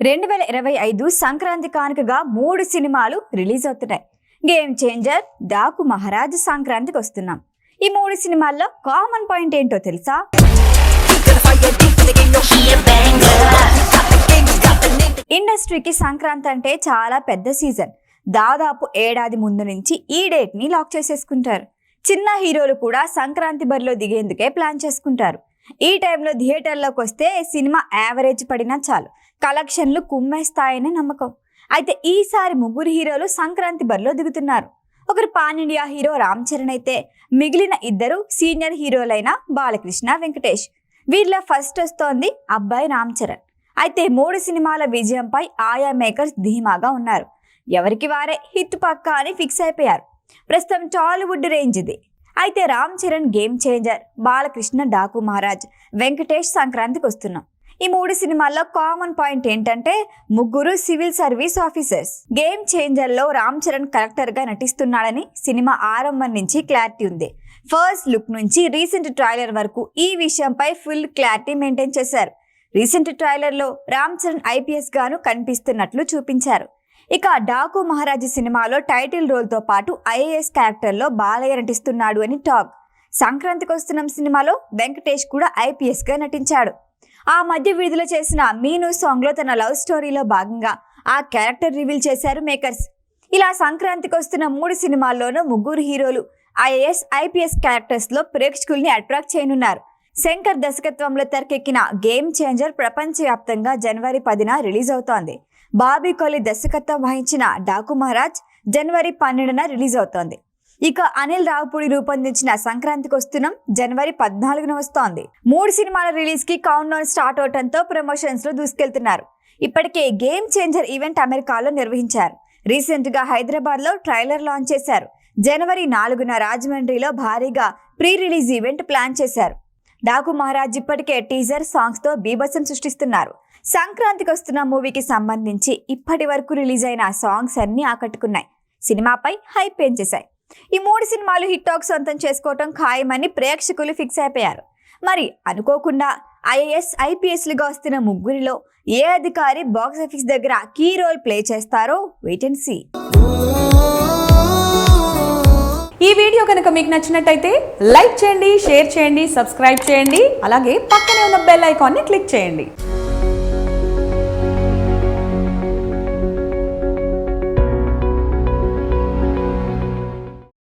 2025 సంక్రాంతి కానుకగా 3 సినిమాలు రిలీజ్ అవుతున్నాయి. గేమ్ చేంజర్, డాకు మహారాజ్ సంక్రాంతికి వస్తున్నాం. ఈ 3 సినిమాల్లో కామన్ పాయింట్ ఏంటో తెలుసా? ఇండస్ట్రీకి సంక్రాంతి అంటే చాలా పెద్ద సీజన్. దాదాపు ఏడాది ముందు నుంచి ఈ డేట్ ని లాక్ చేసేసుకుంటారు. చిన్న హీరోలు కూడా సంక్రాంతి బరిలో దిగేందుకే ప్లాన్ చేసుకుంటారు. ఈ టైంలో థియేటర్లోకి వస్తే సినిమా యావరేజ్ పడినా చాలు, కలెక్షన్లు కుమ్మేస్తాయనే నమ్మకం. అయితే ఈసారి 3 హీరోలు సంక్రాంతి బరిలో దిగుతున్నారు. ఒకరు pan India hero Ram Charan అయితే మిగిలిన 2 సీనియర్ హీరోలైన బాలకృష్ణ, వెంకటేష్. వీళ్ళ ఫస్ట్ వస్తోంది అబ్బాయి రామ్ చరణ్. అయితే 3 సినిమాల విజయంపై ఆయా మేకర్స్ ధీమాగా ఉన్నారు. ఎవరికి వారే హిట్ పక్కా అని ఫిక్స్ అయిపోయారు. ప్రస్తుతం టాలీవుడ్ రేంజ్ ఇది. అయితే రామ్ చరణ్ గేమ్ చేంజర్, బాలకృష్ణ డాకు మహారాజ్, వెంకటేష్ సంక్రాంతికి వస్తున్నాం. ఈ 3 సినిమాల్లో కామన్ పాయింట్ ఏంటంటే 3 civil service officers. Game changer లో రామ్ చరణ్ కలెక్టర్ గా నటిస్తున్నాడని సినిమా ఆరంభం నుంచి క్లారిటీ ఉంది. ఫస్ట్ లుక్ నుంచి రీసెంట్ ట్రైలర్ వరకు ఈ విషయంపై ఫుల్ క్లారిటీ మెయింటైన్ చేశారు. రీసెంట్ ట్రైలర్ లో రామ్ చరణ్ ఐపీఎస్ గాను కనిపిస్తున్నట్లు చూపించారు. ఇక డాకు మహారాజ్ సినిమాలో టైటిల్ రోల్ తో పాటు ఐఏఎస్ క్యారెక్టర్ లో బాలయ్య నటిస్తున్నాడు అని టాక్. సంక్రాంతికి వస్తున్న సినిమాలో వెంకటేష్ కూడా ఐపీఎస్ గా నటించాడు. ఆ మధ్య విడుదల చేసిన మీను సాంగ్ లో తన లవ్ స్టోరీలో భాగంగా ఆ క్యారెక్టర్ రివీల్ చేశారు మేకర్స్. ఇలా సంక్రాంతికి వస్తున్న 3 సినిమాల్లోనూ 3 హీరోలు ఐఏఎస్, ఐపీఎస్ క్యారెక్టర్స్ లో ప్రేక్షకుల్ని అట్రాక్ట్ చేయనున్నారు. శంకర్ దర్శకత్వంలో తెరకెక్కిన గేమ్ చేంజర్ ప్రపంచవ్యాప్తంగా జనవరి 10న రిలీజ్ అవుతోంది. బాబీ కొలి దర్శకత్వం వహించిన డాకు మహారాజ్ జనవరి 12న రిలీజ్ అవుతోంది. ఇక అనిల్ రావుపూడి రూపొందించిన సంక్రాంతికి వస్తున్నాం జనవరి 14న వస్తోంది. 3 సినిమాల రిలీజ్ కి కౌంట్ డౌన్ స్టార్ట్ అవడంతో ప్రమోషన్స్ లో దూసుకెళ్తున్నారు. ఇప్పటికే గేమ్ చేంజర్ ఈవెంట్ అమెరికాలో నిర్వహించారు. రీసెంట్ గా హైదరాబాద్ లో ట్రైలర్ లాంచ్ చేశారు. జనవరి 4న రాజమండ్రిలో భారీగా ప్రీ రిలీజ్ ఈవెంట్ ప్లాన్ చేశారు. డాకు మహారాజ్ ఇప్పటికే టీజర్ సాంగ్స్ తో బీభత్సం సృష్టిస్తున్నారు. సంక్రాంతికి వస్తున్న మూవీకి సంబంధించి ఇప్పటి వరకు రిలీజ్ అయిన సాంగ్స్ అన్ని ఆకట్టుకున్నాయి. సినిమాపై హైప్ పెంచేశాయి. ఈ 3 సినిమాలు హిట్ టాక్ సొంతం చేసుకోవటం ఖాయమని ప్రేక్షకులు ఫిక్స్ అయిపోయారు. మరి అనుకోకుండా ఐఏఎస్, ఐపీఎస్లుగా వస్తున్న 3లో ఏ అధికారి బాక్స్ ఆఫీస్ దగ్గర కీ రోల్ ప్లే చేస్తారో వెయిట్ అండ్ సీ. ఈ వీడియో కనుక మీకు నచ్చినట్టయితే లైక్ చేయండి, షేర్ చేయండి, సబ్స్క్రైబ్ చేయండి. అలాగే పక్కనే ఉన్న బెల్ ఐకాన్ని క్లిక్ చేయండి.